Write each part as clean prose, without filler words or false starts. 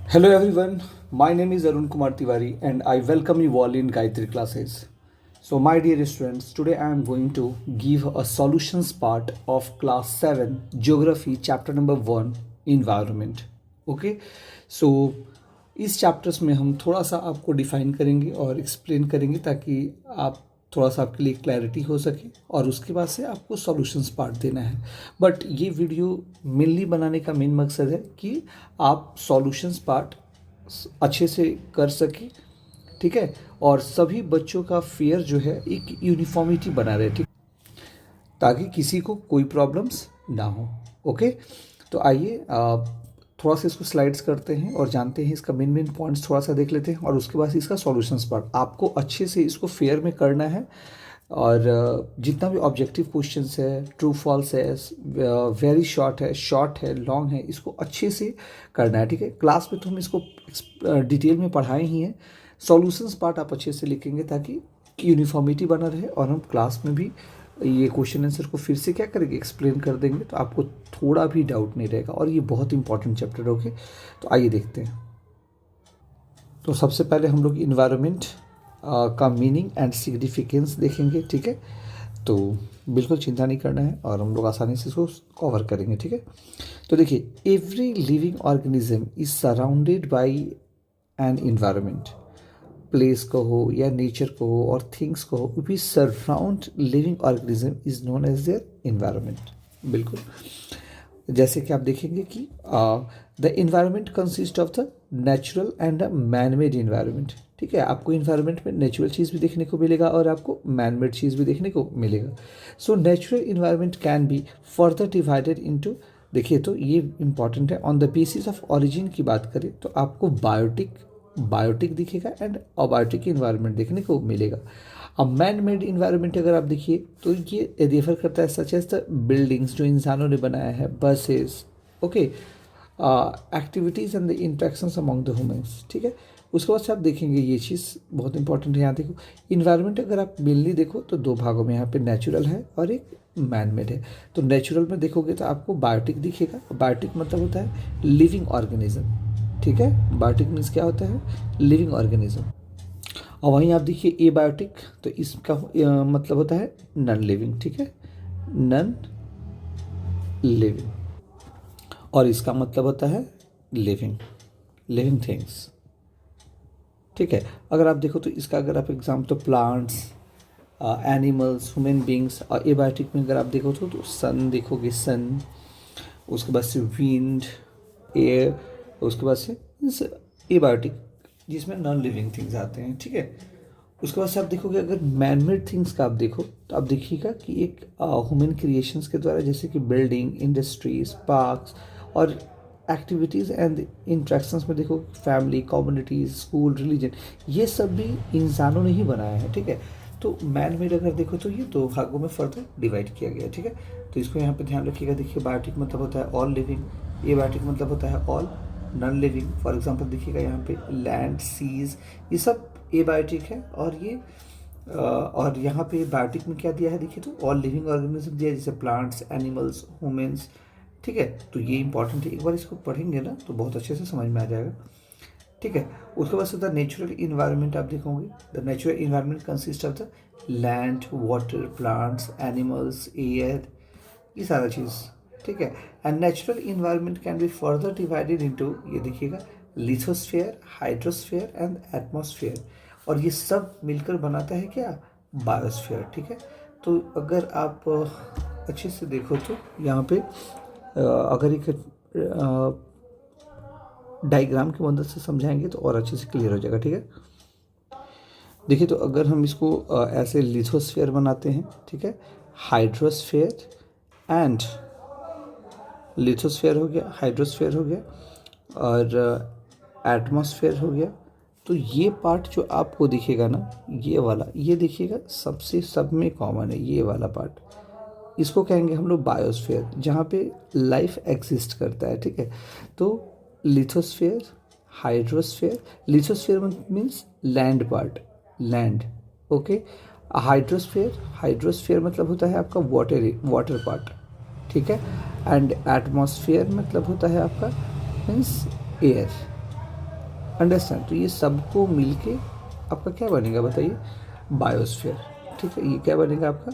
Hello everyone, my name is Arun Kumar Tiwari and I welcome you all in Gayatri classes. So my dear students, today I am going to give a solutions part of class 7 geography chapter number 1 environment. Okay, so इस chapters में हम थोड़ा सा आपको define करेंगे और explain करेंगे ताकि आप थोड़ा सा आपके लिए क्लैरिटी हो सके और उसके बाद से आपको सॉल्यूशंस पार्ट देना है। बट ये वीडियो मेनली बनाने का मेन मकसद है कि आप सॉल्यूशंस पार्ट अच्छे से कर सकें, ठीक है, और सभी बच्चों का फेयर जो है एक यूनिफॉर्मिटी बना रहे, ठीक, ताकि किसी को कोई प्रॉब्लम्स ना हो। ओके, तो आइए थोड़ा सा इसको स्लाइड्स करते हैं और जानते हैं इसका मेन पॉइंट्स थोड़ा सा देख लेते हैं और उसके बाद इसका सॉल्यूशंस पार्ट आपको अच्छे से इसको फेयर में करना है। और जितना भी ऑब्जेक्टिव क्वेश्चंस है, ट्रू फॉल्स है, वेरी शॉर्ट है, लॉन्ग है, इसको अच्छे से करना है, ठीक है। क्लास में तो हम इसको डिटेल में पढ़ाए ही हैं। सॉल्यूशंस पार्ट आप अच्छे से लिखेंगे ताकि यूनिफॉर्मिटी बना रहे और हम क्लास में भी ये क्वेश्चन आंसर को फिर से क्या करेंगे, एक्सप्लेन कर देंगे, तो आपको थोड़ा भी डाउट नहीं रहेगा और ये बहुत इंपॉर्टेंट चैप्टर। ओके, तो आइए देखते हैं। तो सबसे पहले हम लोग इन्वायरमेंट का मीनिंग एंड सिग्निफिकेंस देखेंगे, ठीक है। तो बिल्कुल चिंता नहीं करना है और हम लोग आसानी से इसको कवर करेंगे, ठीक है। तो देखिए, every living organism is surrounded by an environment. Place कहो या नेचर कहो और थिंग्स कहो, we surround living organism is known as their environment. बिल्कुल, जैसे कि आप देखेंगे कि the environment consist of the natural and the man made environment, ठीक है। आपको इन्वायरमेंट में नेचुरल चीज़ भी देखने को मिलेगा और आपको मैन मेड चीज़ भी देखने को मिलेगा। So natural environment can be further divided into, देखिए तो ये इंपॉर्टेंट है, on the basis of origin की बात करें तो आपको बायोटिक दिखेगा एंड अबायोटिक इन्वायरमेंट देखने को मिलेगा। अब मैन मेड इन्वायरमेंट अगर आप देखिए तो ये रेफर करता है सच एज द बिल्डिंग्स जो इंसानों ने बनाया है, buses, okay, activities and the interactions among the humans, ठीक है। उसके बाद से आप देखेंगे ये चीज़ बहुत इंपॉर्टेंट है। यहाँ देखो, इन्वायरमेंट अगर आप मेनली देखो तो दो भागों में, यहाँ पे नेचुरल है और एक मैन मेड है। तो नेचुरल में देखोगे तो आपको बायोटिक दिखेगा। बायोटिक मतलब होता है लिविंग ऑर्गेनिज्म, ठीक है। बायोटिक मीन्स क्या होता है, लिविंग ऑर्गेनिज्म। और वहीं आप देखिए एबायोटिक, तो इसका मतलब होता है नॉन लिविंग, ठीक है, नॉन लिविंग। और इसका मतलब होता है लिविंग थिंग्स, ठीक है। अगर आप देखो तो इसका अगर आप एग्जाम्पल, तो प्लांट्स, एनिमल्स, ह्यूमन बींग्स। और एबायोटिक में अगर आप देखो तो सन देखोगे, सन, उसके बाद से विंड, एयर, उसके बाद से एबायोटिक जिसमें नॉन लिविंग थिंग्स आते हैं, ठीक है। उसके बाद से आप देखोगे अगर मैनमेड थिंग्स का आप देखो तो आप देखिएगा कि एक ह्यूमन क्रिएशंस के द्वारा, जैसे कि बिल्डिंग, इंडस्ट्रीज, पार्क्स और एक्टिविटीज़ एंड इंट्रैक्शंस में देखो, फैमिली, कम्युनिटीज, स्कूल, रिलीजन, ये सब भी इंसानों ने ही बनाया है, ठीक है। तो मैन मेड अगर देखो तो ये दो भागों में फर्दर डिवाइड किया गया है, ठीक है। तो इसको यहाँ पे ध्यान रखिएगा। देखिए, बायोटिक मतलब होता है ऑल लिविंग, एबायोटिक मतलब होता है all non living. For example देखिएगा यहाँ पे लैंड, सीज, ये सब एबायोटिक है। और ये और यहाँ पे बायोटिक में क्या दिया है, देखिए तो ऑल लिविंग ऑर्गेनिज्म दिया है, जैसे प्लांट्स, एनिमल्स, ह्यूमंस, ठीक है। तो ये इंपॉर्टेंट है, एक बार इसको पढ़ेंगे ना तो बहुत अच्छे से समझ में आ जाएगा, ठीक है। उसके बाद से द नेचुरल इन्वायरमेंट आप देखोगे, the natural environment consist of the land, water, plants, animals, air, ये सारा चीज़, ठीक है। And natural environment can be further divided into, ये देखिएगा, लिथोस्फेयर, हाइड्रोस्फेयर एंड एटमॉस्फेयर। और ये सब मिलकर बनाता है क्या, बायोस्फेयर, ठीक है। तो अगर आप अच्छे से देखो तो यहाँ पे अगर एक डायग्राम की मदद से समझाएंगे तो और अच्छे से क्लियर हो जाएगा, ठीक है। देखिए, तो अगर हम इसको ऐसे लिथोस्फेयर बनाते हैं, ठीक है, हाइड्रोस्फेयर एंड लिथोस्फेयर हो गया, हाइड्रोस्फेयर हो गया और एटमॉस्फेयर हो गया। तो ये पार्ट जो आपको दिखेगा ना, ये वाला, ये देखिएगा सबसे सब में कॉमन है, ये वाला पार्ट, इसको कहेंगे हम लोग बायोस्फीयर, जहाँ पे लाइफ एग्जिस्ट करता है, ठीक है। तो lithosphere, hydrosphere, lithosphere means land part, land, okay. Hydrosphere मतलब होता है आपका वाटर पार्ट, ठीक है। एंड एटमॉस्फेयर मतलब होता है आपका मीन्स एयर, अंडरस्टैंड। तो ये सबको मिलके आपका क्या बनेगा बताइए, बायोस्फीयर। ठीक है, ये क्या बनेगा आपका,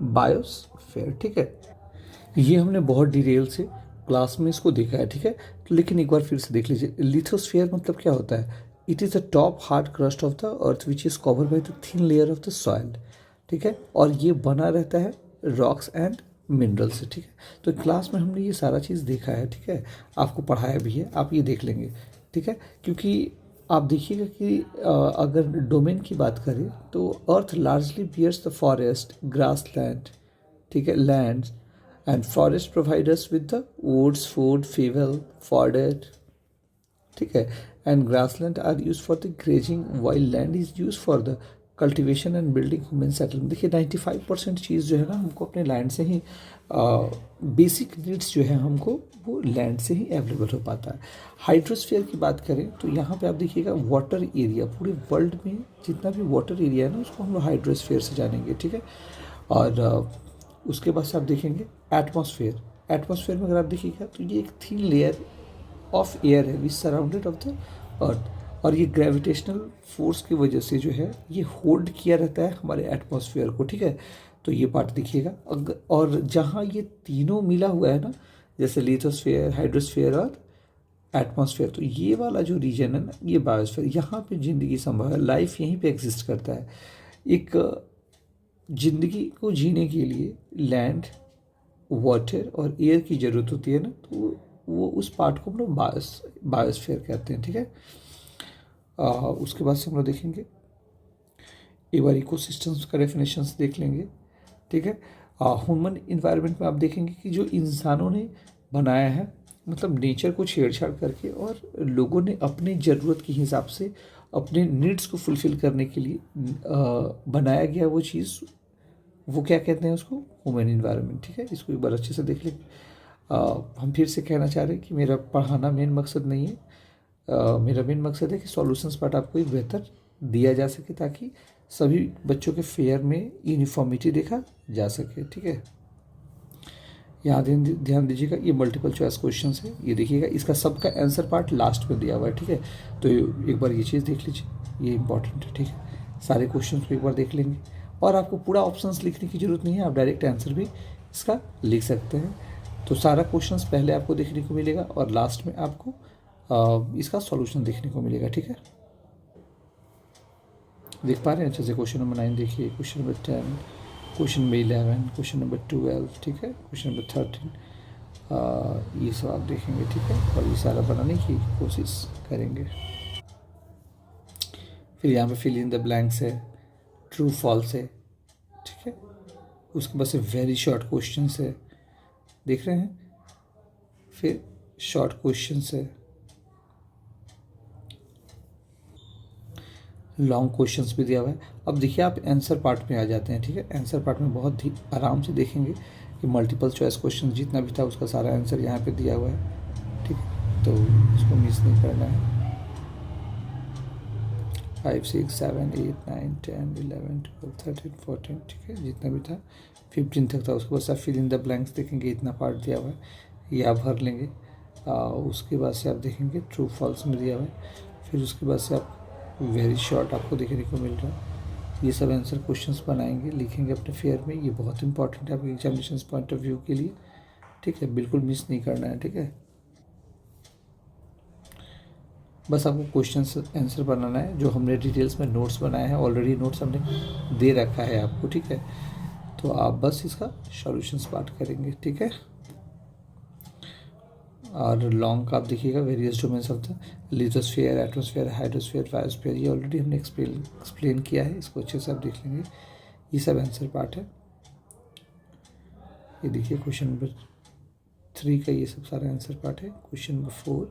बायोस्फीयर। ठीक है, ये हमने बहुत डिटेल से क्लास में इसको देखा है। ठीक है, तो लेकिन एक बार फिर से देख लीजिए, लिथोस्फीयर मतलब क्या होता है, it is the top hard crust of the earth which is covered by the thin layer of the soil. ठीक है, और ये बना रहता है रॉक्स एंड मिनरल से। ठीक है, तो क्लास में हमने ये सारा चीज़ देखा है। ठीक है, आपको पढ़ाया भी है, आप ये देख लेंगे। ठीक है, क्योंकि आप देखिएगा कि अगर डोमेन की बात करें तो earth largely bears the forest, grass land, ठीक है, lands and forest provide us with the woods, food, fuel, fodder. ठीक है, and grassland are use for the grazing wild land is use for the cultivation and building human settlement. देखिए 95% चीज़ जो है ना हमको अपने लैंड से ही, बेसिक नीड्स जो है हमको वो लैंड से ही अवेलेबल हो पाता है। हाइड्रोस्फीयर की बात करें तो यहाँ पे आप देखिएगा वाटर एरिया, पूरे वर्ल्ड में जितना भी वाटर एरिया है ना उसको हम लोग हाइड्रोस्फीयर से जानेंगे। ठीक है, और उसके बाद से आप देखेंगे एटमॉस्फेयर। एटमॉस्फेयर में अगर आप देखिएगा तो ये एक थिन लेयर ऑफ एयर है विच सराउंडेड ऑफ द अर्थ, और ये ग्रेविटेशनल फोर्स की वजह से जो है ये होल्ड किया रहता है हमारे एटमॉस्फेयर को। ठीक है, तो ये पार्ट देखिएगा। और जहाँ ये तीनों मिला हुआ है ना, जैसे लिथोस्फेयर, हाइड्रोस्फेयर और एटमॉस्फेयर, तो ये वाला जो रीजन है ना ये बायोस्फीयर, यहाँ पे ज़िंदगी संभव है, लाइफ यहीं पे एग्जिस्ट करता है। एक ज़िंदगी को जीने के लिए लैंड, वाटर और एयर की ज़रूरत होती है ना, तो वो उस पार्ट को हम लोग बायोस्फीयर कहते हैं। ठीक है, उसके बाद से हम लोग देखेंगे एक बार इकोसिस्टम्स का डेफिनेशंस देख लेंगे। ठीक है, ह्यूमन इन्वायरमेंट में आप देखेंगे कि जो इंसानों ने बनाया है, मतलब नेचर को छेड़छाड़ करके और लोगों ने अपनी ज़रूरत के हिसाब से अपने नीड्स को फुलफ़िल करने के लिए बनाया गया वो चीज़, वो क्या कहते हैं उसको, ह्यूमन इन्वायरमेंट। ठीक है, इसको एक बार अच्छे से देख लेंगे। हम फिर से कहना चाह रहे हैं कि मेरा पढ़ाना मेन मकसद नहीं है, मेरा मेन मकसद है कि सॉल्यूशंस पार्ट आपको एक बेहतर दिया जा सके ताकि सभी बच्चों के फेयर में यूनिफॉर्मिटी देखा जा सके। ठीक है, यहाँ ध्यान दीजिएगा, ये मल्टीपल चॉइस क्वेश्चन है, ये देखिएगा, इसका सबका आंसर पार्ट लास्ट में दिया हुआ है। ठीक है, तो एक बार ये चीज़ देख लीजिए, ये इंपॉर्टेंट है। ठीक है, सारे क्वेश्चन को एक बार देख लेंगे, और आपको पूरा ऑप्शंस लिखने की ज़रूरत नहीं है, आप डायरेक्ट आंसर भी इसका लिख सकते हैं। तो सारा क्वेश्चंस पहले आपको देखने को मिलेगा और लास्ट में आपको इसका सॉल्यूशन देखने को मिलेगा। ठीक है, देख पा रहे हैं अच्छे से। क्वेश्चन नंबर 9 देखिए, question number 10, question number 11, question number 12। ठीक है, क्वेश्चन नंबर 13, ये सब आप देखेंगे। ठीक है, और ये सारा बनाने की कोशिश करेंगे। फिर यहाँ पे फिल इन द ब्लैंक्स है, ट्रू फॉल्स है। ठीक है, उसके बाद से वेरी शॉर्ट क्वेश्चन है, देख रहे हैं, फिर शॉर्ट क्वेश्चन है, लॉन्ग क्वेश्चंस भी दिया हुआ है। अब देखिए आप आंसर पार्ट में आ जाते हैं। ठीक है, आंसर पार्ट में बहुत ही आराम से देखेंगे कि मल्टीपल चॉइस क्वेश्चन जितना भी था उसका सारा आंसर यहाँ पे दिया हुआ है। ठीक है, तो इसको मिस नहीं करना है। 5, 6, 7, 8, 9, 10, 11, 12, 13, 14। ठीक है, जितना भी था 15 तक था। उसके बाद से आप फिल इन द ब्लैंक्स देखेंगे, इतना पार्ट दिया हुआ है, ये आप भर लेंगे। उसके बाद से आप देखेंगे ट्रू फॉल्स में दिया हुआ है। फिर उसके बाद से आप वेरी शॉर्ट आपको देखने को मिल रहा है, ये सब आंसर क्वेश्चंस बनाएंगे, लिखेंगे अपने फेयर में। ये बहुत इंपॉर्टेंट है आपके एग्जामिनेशन पॉइंट ऑफ व्यू के लिए। ठीक है, बिल्कुल मिस नहीं करना है। ठीक है, बस आपको क्वेश्चन आंसर बनाना है, जो हमने डिटेल्स में नोट्स बनाए हैं, ऑलरेडी नोट्स हमने दे रखा है आपको। ठीक है, तो आप बस इसका सॉल्यूशंस पार्ट करेंगे। ठीक है, और लॉन्ग का आप देखिएगा, various domains of the lithosphere, atmosphere, hydrosphere, biosphere, ये ऑलरेडी हमने एक्सप्लेन किया है, इसको अच्छे से आप देख लेंगे। ये सब आंसर पार्ट है। ये देखिए क्वेश्चन नंबर 3 का ये सब सारा आंसर पार्ट है। Question number 4,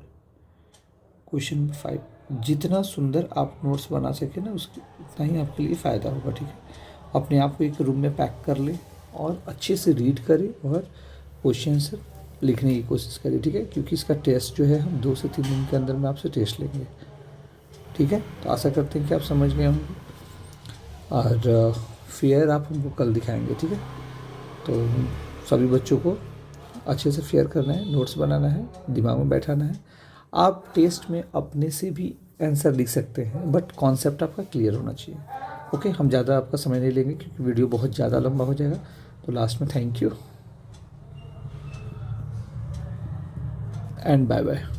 question number 5। जितना सुंदर आप नोट्स बना सके ना उसकी उतना ही आपके लिए फ़ायदा होगा। ठीक है, अपने आप को एक रूम में पैक कर ले और अच्छे से रीड करें और क्वेश्चन आंसर लिखने की कोशिश करें। ठीक है, क्योंकि इसका टेस्ट जो है हम 2 से 3 दिन के अंदर में आपसे टेस्ट लेंगे। ठीक है, तो आशा करते हैं कि आप समझ गए होंगे, और फेयर आप हमको कल दिखाएंगे। ठीक है, तो सभी बच्चों को अच्छे से फेयर करना है, नोट्स बनाना है, दिमाग में बैठाना है। आप टेस्ट में अपने से भी आंसर लिख सकते हैं, बट कॉन्सेप्ट आपका क्लियर होना चाहिए। ओके, हम ज़्यादा आपका समय नहीं लेंगे क्योंकि वीडियो बहुत ज़्यादा लंबा हो जाएगा। तो लास्ट में thank you and bye bye.